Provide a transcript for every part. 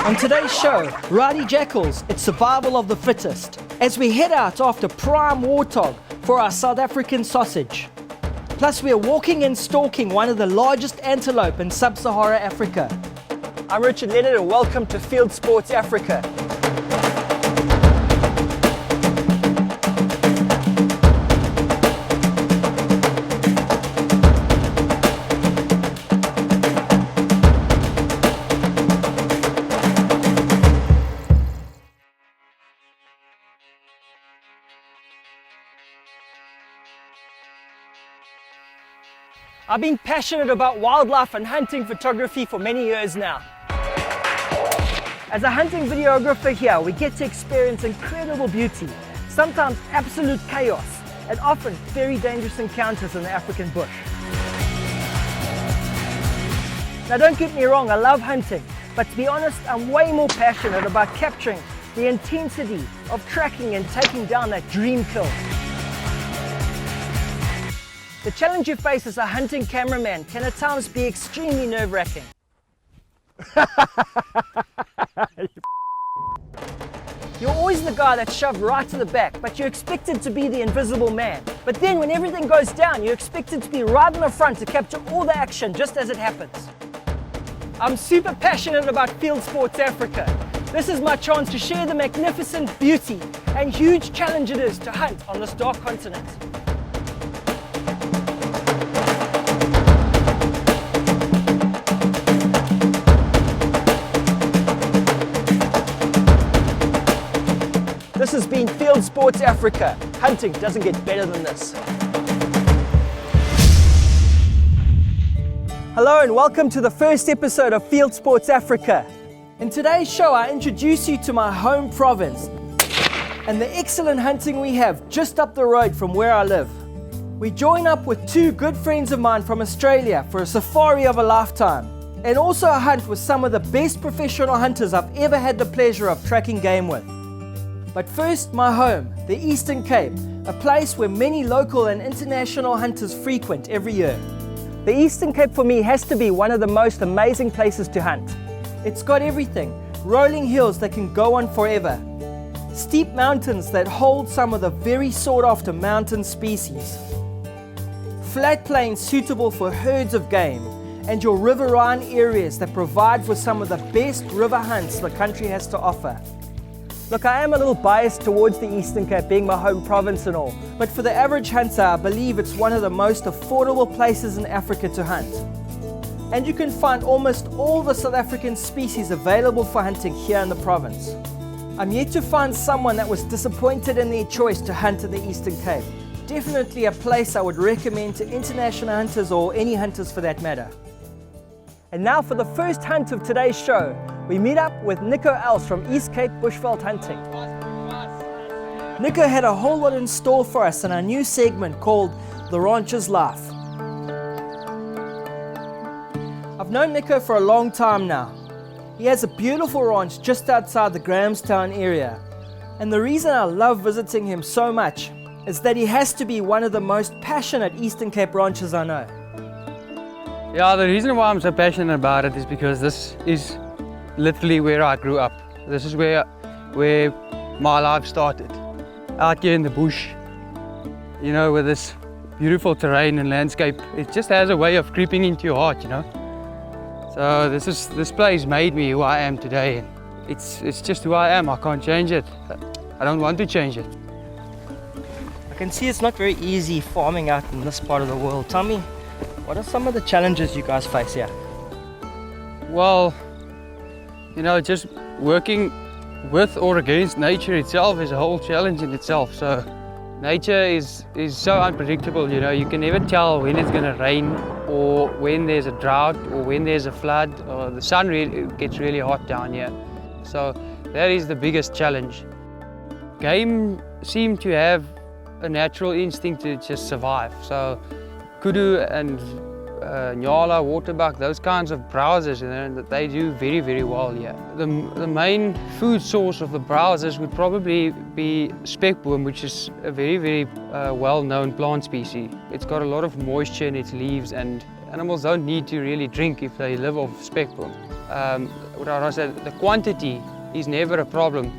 On today's show, rowdy jackals, it's survival of the fittest, as we head out after prime warthog for our South African sausage. Plus we are walking and stalking one of the largest antelope in sub-Sahara Africa. I'm Richard Leonard and welcome to Fieldsports Africa. I've been passionate about wildlife and hunting photography for many years now. As a hunting videographer here, we get to experience incredible beauty, sometimes absolute chaos, and often very dangerous encounters in the African bush. Now don't get me wrong, I love hunting, but to be honest, I'm way more passionate about capturing the intensity of tracking and taking down that dream kill. The challenge you face as a hunting cameraman can at times be extremely nerve-wracking. You're always the guy that's shoved right to the back, but you're expected to be the invisible man. But then when everything goes down, you're expected to be right in the front to capture all the action just as it happens. I'm super passionate about Fieldsports Africa. This is my chance to share the magnificent beauty and huge challenge it is to hunt on this dark continent. This has been Fieldsports Africa. Hunting doesn't get better than this. Hello and welcome to the first episode of Fieldsports Africa. In today's show, I introduce you to my home province and the excellent hunting we have just up the road from where I live. We join up with two good friends of mine from Australia for a safari of a lifetime, and also a hunt with some of the best professional hunters I've ever had the pleasure of tracking game with. But first, my home, the Eastern Cape, a place where many local and international hunters frequent every year. The Eastern Cape for me has to be one of the most amazing places to hunt. It's got everything: rolling hills that can go on forever, steep mountains that hold some of the very sought after mountain species, flat plains suitable for herds of game, and your riverine areas that provide for some of the best river hunts the country has to offer. Look, I am a little biased towards the Eastern Cape being my home province and all, but for the average hunter, I believe it's one of the most affordable places in Africa to hunt. And you can find almost all the South African species available for hunting here in the province. I'm yet to find someone that was disappointed in their choice to hunt in the Eastern Cape. Definitely a place I would recommend to international hunters or any hunters for that matter. And now for the first hunt of today's show, we meet up with Nico Els from East Cape Bushveld Hunting. Nico had a whole lot in store for us in our new segment called The Rancher's Life. I've known Nico for a long time now. He has a beautiful ranch just outside the Grahamstown area. And the reason I love visiting him so much is that he has to be one of the most passionate Eastern Cape ranchers I know. Yeah, the reason why I'm so passionate about it is because this is literally where I grew up. This is where my life started. Out here in the bush, you know, with this beautiful terrain and landscape, it just has a way of creeping into your heart, you know. So this place made me who I am today, and it's just who I am. I can't change it. I don't want to change it. I can see it's not very easy farming out in this part of the world. Tell me, what are some of the challenges you guys face here? Well, you know, just working with or against nature itself is a whole challenge in itself. So nature is so unpredictable, you know. You can never tell when it's going to rain or when there's a drought or when there's a flood, or the sun gets really hot down here. So that is the biggest challenge. Game seem to have a natural instinct to just survive. So kudu and nyala, waterbuck, those kinds of browsers, you know, they do very, very well here. The main food source of the browsers would probably be speckboom, which is a very, very well-known plant species. It's got a lot of moisture in its leaves, and animals don't need to really drink if they live off speckboom. the quantity is never a problem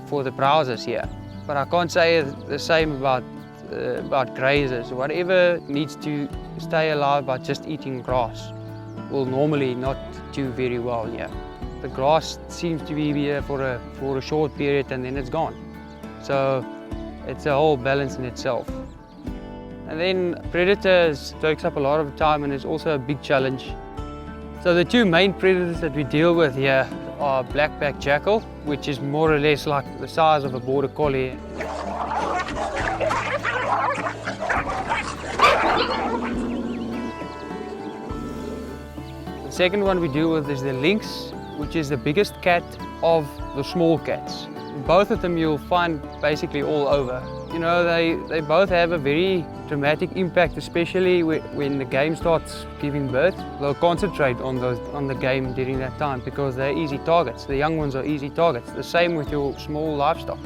for the browsers here. But I can't say the same about grazers. Whatever needs to stay alive by just eating grass will normally not do very well here. The grass seems to be here for a short period and then it's gone. So it's a whole balance in itself. And then predators takes up a lot of time and is also a big challenge. So the two main predators that we deal with here are black-backed jackal, which is more or less like the size of a border collie. The second one we deal with is the lynx, which is the biggest cat of the small cats. Both of them you'll find basically all over. You know, they both have a very dramatic impact, especially when the game starts giving birth. They'll concentrate on the game during that time because they're easy targets. The young ones are easy targets. The same with your small livestock.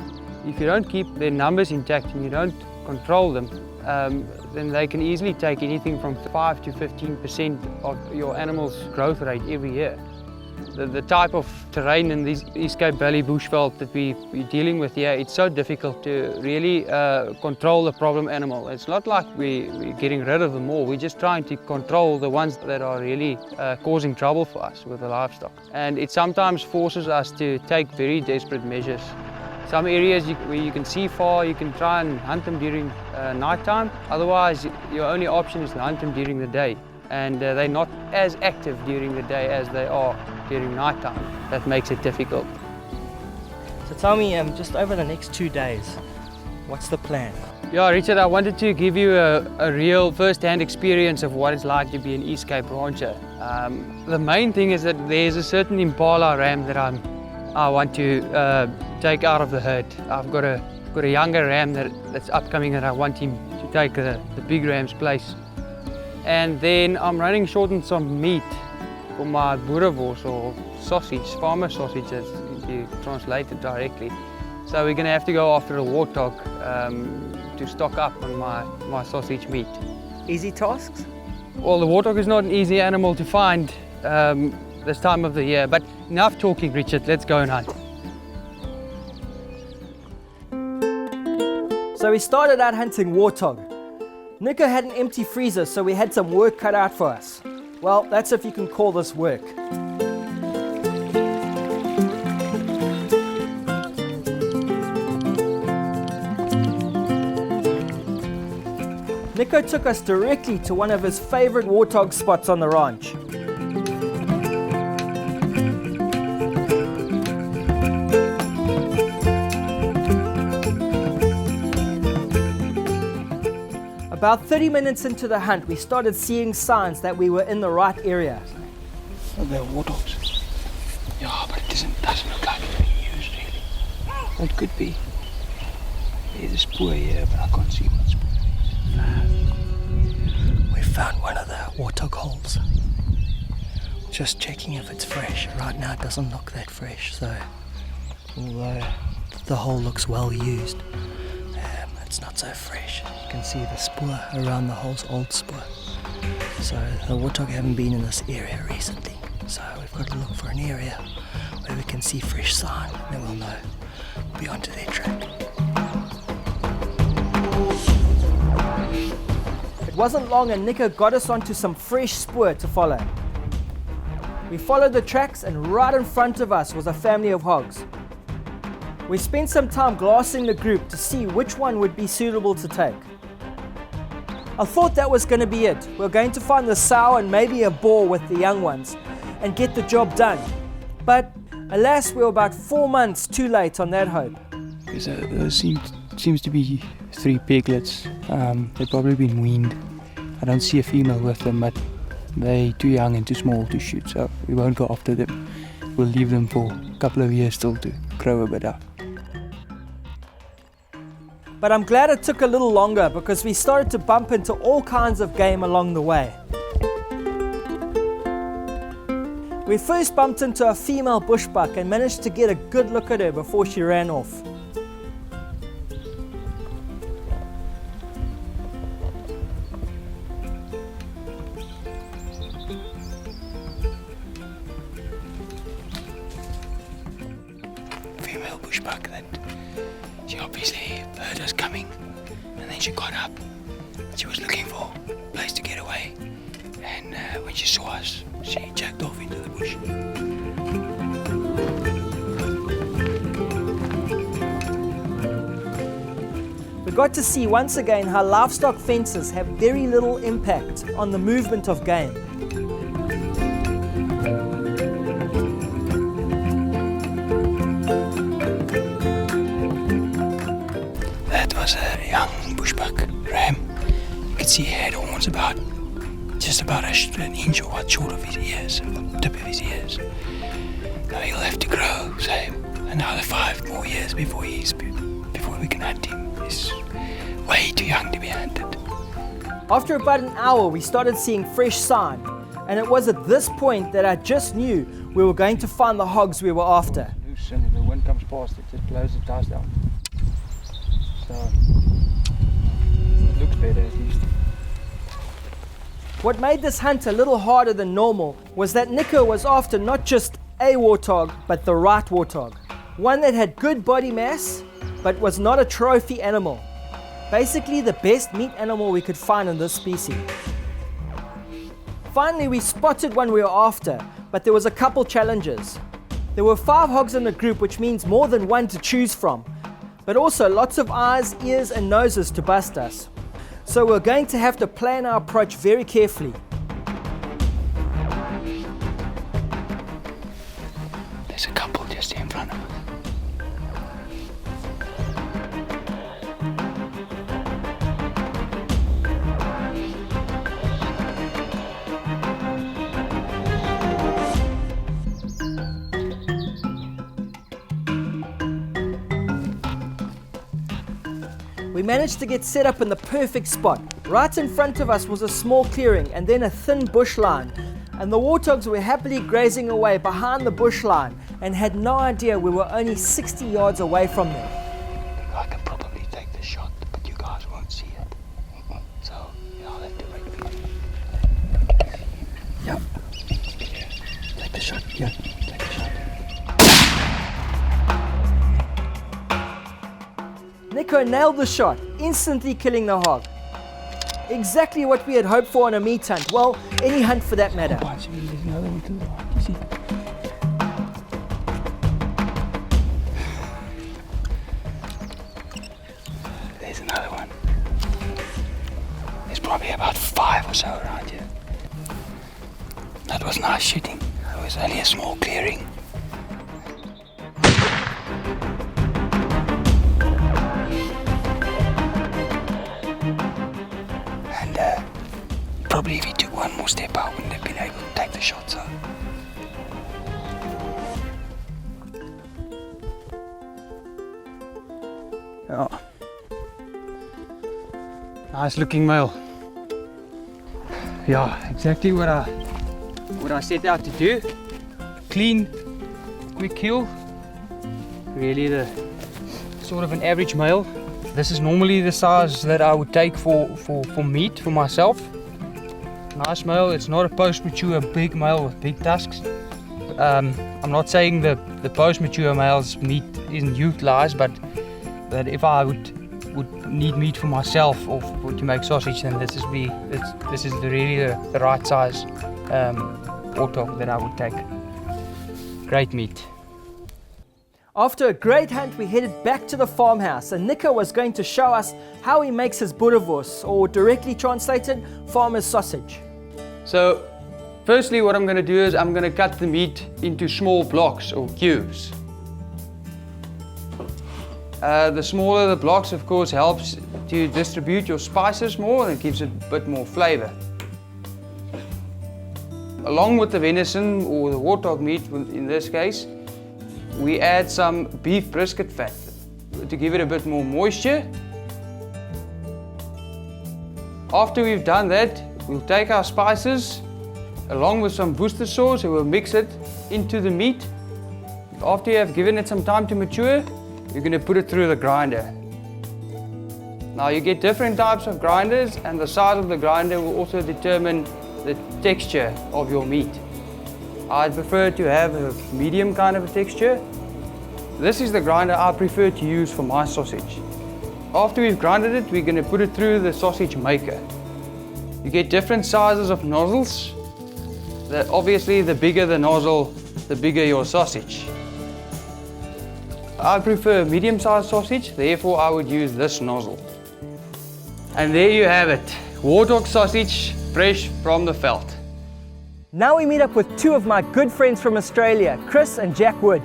If you don't keep their numbers intact and you don't control them, then they can easily take anything from 5 to 15% of your animal's growth rate every year. The type of terrain in these East Cape Valley bushveld that we're dealing with here, it's so difficult to really control the problem animal. It's not like we're getting rid of them all, we're just trying to control the ones that are really causing trouble for us with the livestock. And it sometimes forces us to take very desperate measures. Some areas where you can see far, you can try and hunt them during night time. Otherwise, your only option is to hunt them during the day. And they're not as active during the day as they are during night time. That makes it difficult. So tell me, just over the next 2 days, what's the plan? Yeah, Richard, I wanted to give you a real first-hand experience of what it's like to be an East Cape rancher. The main thing is that there's a certain impala ram that I want to take out of the herd. I've got a younger ram that's upcoming that I want him to take the big ram's place. And then I'm running short on some meat for my BOEREWORS, or sausage, farmer sausage, as you translate it directly. So we're going to have to go after a warthog to stock up on my sausage meat. Easy tasks? Well, the warthog is not an easy animal to find this time of the year, but enough talking, Richard, let's go and hunt. So we started out hunting warthog. Nico had an empty freezer, so we had some work cut out for us. Well, that's if you can call this work. Nico took us directly to one of his favorite warthog spots on the ranch. About 30 minutes into the hunt, we started seeing signs that we were in the right area. Oh, they're warthogs. Yeah, but it doesn't look like it's being used really. It could be. There's a spoor here, but I can't see what spoor it is. We found one of the warthog holes. Just checking if it's fresh. Right now it doesn't look that fresh, so although the hole looks well used, it's not so fresh. You can see the spoor around the hole's old spoor. So the warthog haven't been in this area recently. So we've got to look for an area where we can see fresh sign, and then we'll know we'll be onto their track. It wasn't long and Nico got us onto some fresh spoor to follow. We followed the tracks and right in front of us was a family of hogs. We spent some time glassing the group to see which one would be suitable to take. I thought that was going to be it. We're going to find the sow and maybe a boar with the young ones and get the job done. But alas, we were about 4 months too late on that hope. There seems to be 3 piglets. They've probably been weaned. I don't see a female with them, but they're too young and too small to shoot, so we won't go after them. We'll leave them for a couple of years still to grow a bit up. But I'm glad it took a little longer because we started to bump into all kinds of game along the way. We first bumped into a female bushbuck and managed to get a good look at her before she ran off. female bushbuck that she obviously heard us coming, and then she got up. She was looking for a place to get away, and when she saw us, she jacked off into the bush. We got to see once again how livestock fences have very little impact on the movement of game. That was a young bushbuck ram. You could see he had horns about just about an inch or what short of his ears, the tip of his ears. Now he'll have to grow, say, another 5 more years before we can hunt him. He's way too young to be hunted. After about an hour, we started seeing fresh sign, and it was at this point that I just knew we were going to find the hogs we were after. Loose, and if the wind comes past, it just blows the ties down. So it looks better at least. What made this hunt a little harder than normal was that Nico was after not just a warthog, but the right warthog. One that had good body mass, but was not a trophy animal. Basically the best meat animal we could find in this species. Finally we spotted one we were after, but there was a couple challenges. There were 5 hogs in the group, which means more than one to choose from, but also lots of eyes, ears and noses to bust us. So we're going to have to plan our approach very carefully. There's a couple just in front of us. We managed to get set up in the perfect spot. Right in front of us was a small clearing and then a thin bush line. And the warthogs were happily grazing away behind the bush line and had no idea we were only 60 yards away from them. I can probably take the shot, but you guys won't see it. So, yeah, I'll have to wait for you. Yep. Yeah. Take the shot. Yeah, take the shot. Nico nailed the shot, instantly killing the hog. Exactly what we had hoped for on a meat hunt. Well, any hunt for that matter. There's another one to the right. You see? There's another one. There's probably about 5 or so around here. That was nice shooting. It was only a small clearing. Probably if he took one more step, I wouldn't have been able to take the shot, so. Yeah. Nice looking male. Yeah, exactly what I set out to do. Clean, quick kill. Really the sort of an average male. This is normally the size that I would take for meat for myself. Nice male. It's not a post-mature big male with big tusks. I'm not saying the post-mature male's meat isn't utilized, but that if I would need meat for myself or to make sausage, then this is really the right size warthog that I would take. Great meat. After a great hunt, we headed back to the farmhouse, and Nico was going to show us how he makes his BOEREWORS, or directly translated, farmer's sausage. So, firstly what I'm going to do is I'm going to cut the meat into small blocks or cubes. The smaller the blocks, of course, helps to distribute your spices more and gives it a bit more flavor. Along with the venison or the warthog meat, in this case, we add some beef brisket fat to give it a bit more moisture. After we've done that, we'll take our spices along with some Worcester sauce and we'll mix it into the meat. After you have given it some time to mature, you're going to put it through the grinder. Now you get different types of grinders, and the size of the grinder will also determine the texture of your meat. I'd prefer to have a medium kind of a texture. This is the grinder I prefer to use for my sausage. After we've grinded it, we're going to put it through the sausage maker. You get different sizes of nozzles. Obviously, the bigger the nozzle, the bigger your sausage. I prefer medium-sized sausage, therefore I would use this nozzle. And there you have it, warthog sausage, fresh from the veld. Now we meet up with two of my good friends from Australia, Chris and Jack Wood.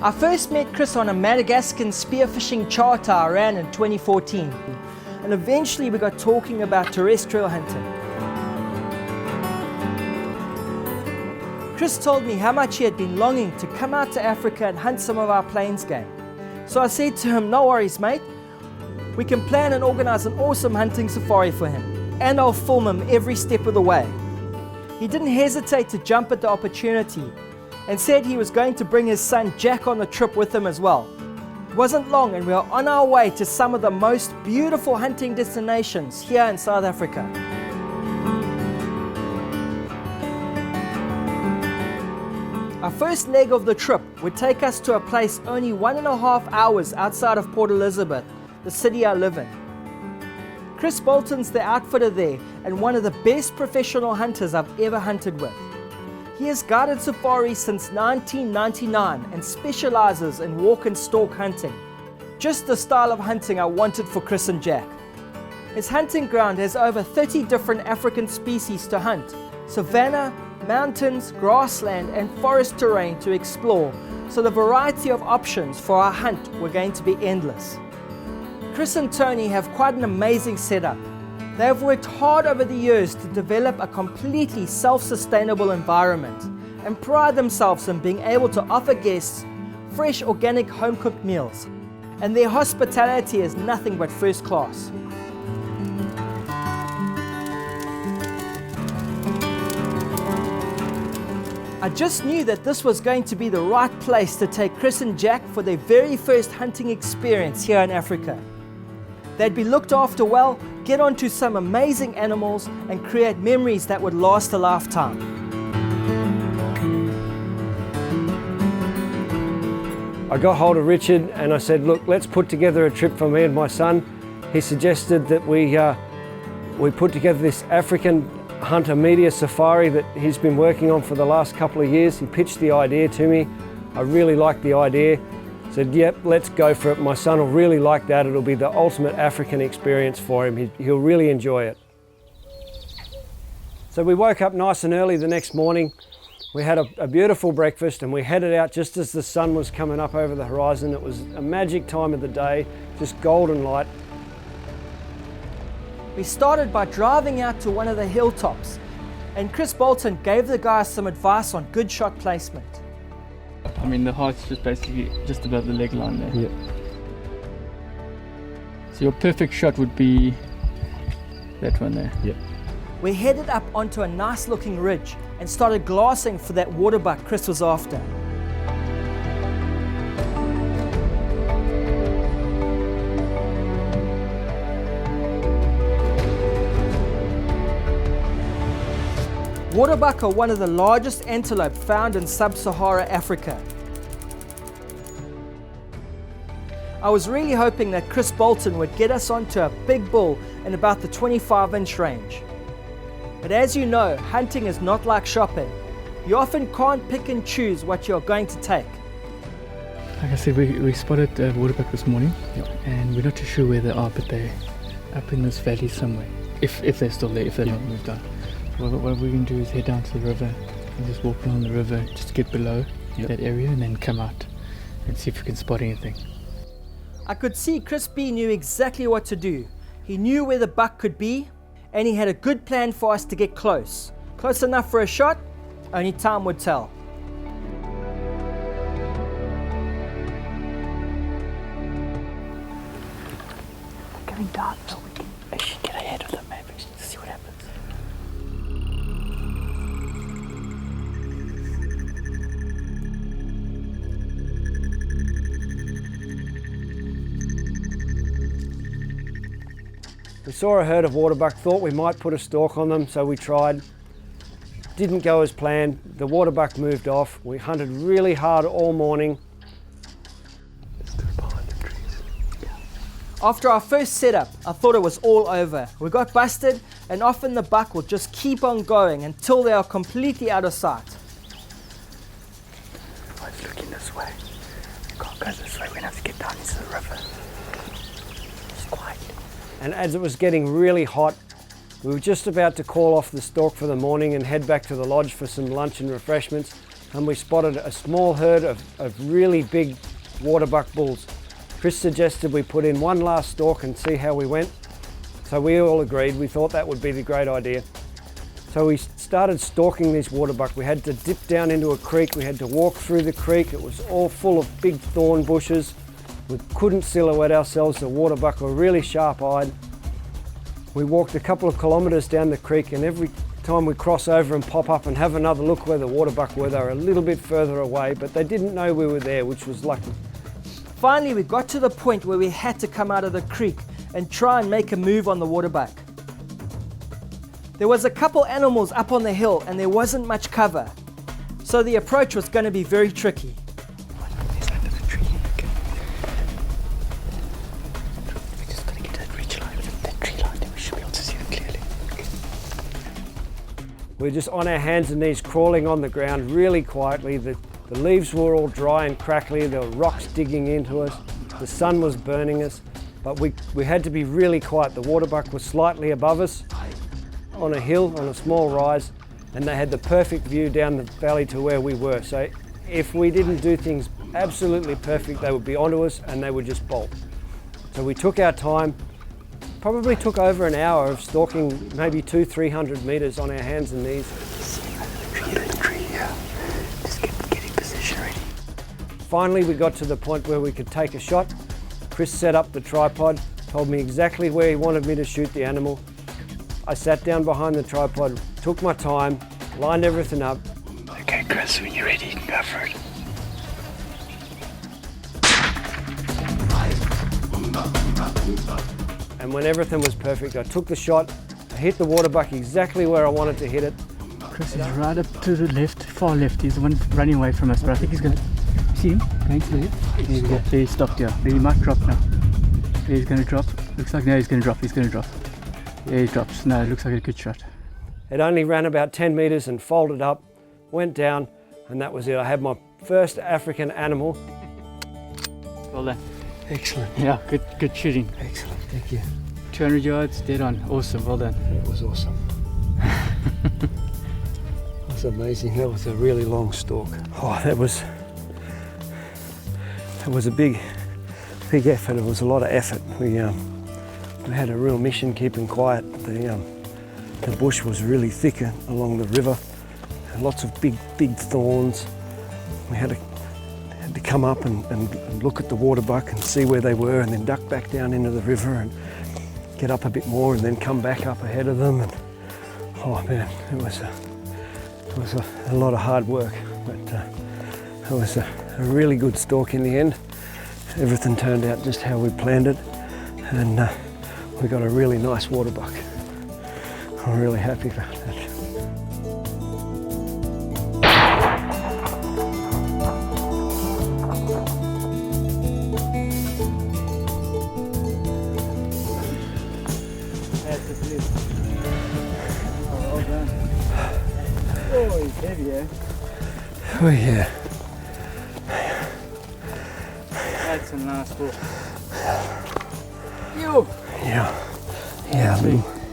I first met Chris on a Madagascan spearfishing charter I ran in 2014. And eventually we got talking about terrestrial hunting. Chris told me how much he had been longing to come out to Africa and hunt some of our plains game. So I said to him, no worries mate, we can plan and organise an awesome hunting safari for him. And I'll film him every step of the way. He didn't hesitate to jump at the opportunity and said he was going to bring his son Jack on the trip with him as well. It wasn't long and we were on our way to some of the most beautiful hunting destinations here in South Africa. Our first leg of the trip would take us to a place only 1.5 hours outside of Port Elizabeth, the city I live in. Chris Bolton's the outfitter there and one of the best professional hunters I've ever hunted with. He has guided safaris since 1999 and specializes in walk and stalk hunting. Just the style of hunting I wanted for Chris and Jack. His hunting ground has over 30 different African species to hunt, savanna, mountains, grassland and forest terrain to explore, so the variety of options for our hunt were going to be endless. Chris and Tony have quite an amazing setup. They have worked hard over the years to develop a completely self-sustainable environment and pride themselves in being able to offer guests fresh organic home-cooked meals. And their hospitality is nothing but first class. I just knew that this was going to be the right place to take Chris and Jack for their very first hunting experience here in Africa. They'd be looked after well, get onto some amazing animals and create memories that would last a lifetime. I got hold of Richard and I said, look, let's put together a trip for me and my son. He suggested that we put together this African hunter media safari that he's been working on for the last couple of years. He pitched the idea to me. I really liked the idea. Said, yep, let's go for it. My son will really like that. It'll be the ultimate African experience for him. He'll really enjoy it. So we woke up nice and early the next morning. We had a beautiful breakfast and we headed out just as the sun was coming up over the horizon. It was a magic time of the day, just golden light. We started by driving out to one of the hilltops, and Chris Bolton gave the guys some advice on good shot placement. I mean, the heart's just basically just above the leg line there. Yep. So your perfect shot would be that one there. Yep. We headed up onto a nice looking ridge and started glassing for that waterbuck Chris was after. Waterbuck are one of the largest antelope found in sub-Sahara Africa. I was really hoping that Chris Bolton would get us onto a big bull in about the 25-inch range. But as you know, hunting is not like shopping. You often can't pick and choose what you're going to take. Like I said, we spotted waterbuck this morning, and we're not too sure where they are, but they're up in this valley somewhere. If they're still there, if they're not moved on. What we're going to do is head down to the river and just walk along the river just to get below that area and then come out and see if we can spot anything. I could see Chris B knew exactly what to do. He knew where the buck could be and he had a good plan for us to get close. Close enough for a shot, only time would tell. Going down, so we should get ahead of them maybe, see what happens. We saw a herd of waterbuck, thought we might put a stalk on them, so we tried. Didn't go as planned. The waterbuck moved off. We hunted really hard all morning. After our first setup, I thought it was all over. We got busted, and often the buck will just keep on going until they are completely out of sight. I was looking this way. I can't go this way. We're going to have to get down into the river. It's quiet. And as it was getting really hot, we were just about to call off the stalk for the morning and head back to the lodge for some lunch and refreshments, and we spotted a small herd of really big waterbuck bulls. Chris suggested we put in one last stalk and see how we went. So we all agreed. We thought that would be the great idea. So we started stalking this waterbuck. We had to dip down into a creek. We had to walk through the creek. It was all full of big thorn bushes. We couldn't silhouette ourselves. The waterbuck were really sharp-eyed. We walked a couple of kilometres down the creek, and every time we cross over and pop up and have another look where the waterbuck were, they were a little bit further away, but they didn't know we were there, which was lucky. Finally, we got to the point where we had to come out of the creek and try and make a move on the waterbuck. There was a couple animals up on the hill and there wasn't much cover, so the approach was going to be very tricky. He's under the tree. We just got to get that ridge line, that tree line, then we should be able to see them clearly. We're just on our hands and knees crawling on the ground really quietly. The leaves were all dry and crackly, there were rocks digging into us, the sun was burning us, but we had to be really quiet. The waterbuck was slightly above us on a hill, on a small rise, and they had the perfect view down the valley to where we were. So if we didn't do things absolutely perfect, they would be onto us and they would just bolt. So we took our time, probably took over an hour of stalking maybe 200-300 metres on our hands and knees. Finally, we got to the point where we could take a shot. Chris set up the tripod, told me exactly where he wanted me to shoot the animal. I sat down behind the tripod, took my time, lined everything up. Okay, Chris, when you're ready, you can go for it. And when everything was perfect, I took the shot, I hit the waterbuck exactly where I wanted to hit it. Chris is right up to the left, far left. He's the one running away from us, but I think he's going to... See him? Going to the left? There we go. There he stopped here. There he might drop now. There he's going to drop. Looks like now he's going to drop. He's going to drop. There he drops. No, it looks like a good shot. It only ran about 10 metres and folded up, went down, and that was it. I had my first African animal. Well done. Excellent. Yeah, good shooting. Excellent, thank you. 200 yards, dead on. Awesome, well done. That was awesome. That's amazing. That was a really long stalk. Oh, that was a big effort. It was a lot of effort. We had a real mission keeping quiet. The bush was really thick along the river, and lots of big thorns. We had to come up and look at the waterbuck and see where they were, and then duck back down into the river and get up a bit more, and then come back up ahead of them. And oh man, it was a lot of hard work, but it was a really good stalk in the end. Everything turned out just how we planned it, and we got a really nice waterbuck. I'm really happy about that. Oh, he's heavy, eh? Oh yeah. That's a nice ball. Yo! Yeah,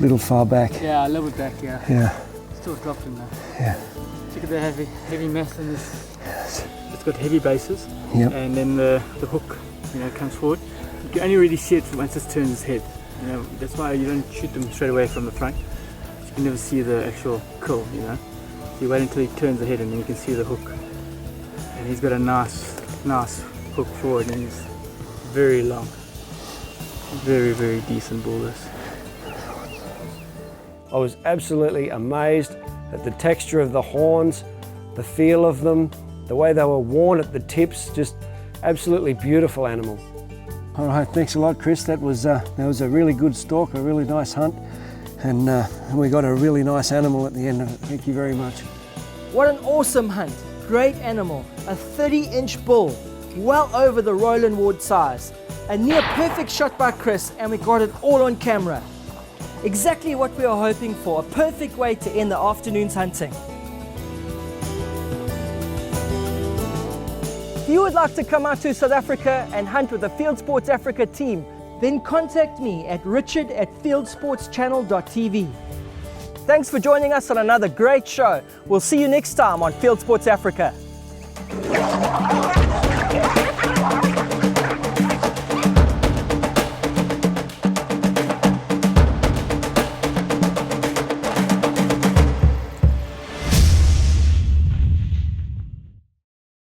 little far back. Yeah, a little bit back, yeah. Yeah. Still dropping though. Yeah. Look at the heavy mass in this. It's got heavy bases. Yep. And then the hook, comes forward. You can only really see it once it turns its head. That's why you don't shoot them straight away from the front. You can never see the actual kill, So you wait until he turns the head and then you can see the hook. And he's got a nice hook forward, and he's very long. Very, very decent bull this. I was absolutely amazed at the texture of the horns, the feel of them, the way they were worn at the tips, just absolutely beautiful animal. All right, thanks a lot, Chris. That was a really good stalk, a really nice hunt, and we got a really nice animal at the end of it. Thank you very much. What an awesome hunt. Great animal. A 30-inch bull, well over the Roland Ward size. A near perfect shot by Chris, and we got it all on camera. Exactly what we are hoping for, a perfect way to end the afternoon's hunting. If you would like to come out to South Africa and hunt with the Fieldsports Africa team, then contact me at richard@fieldsportschannel.tv. Thanks for joining us on another great show. We'll see you next time on Fieldsports Africa.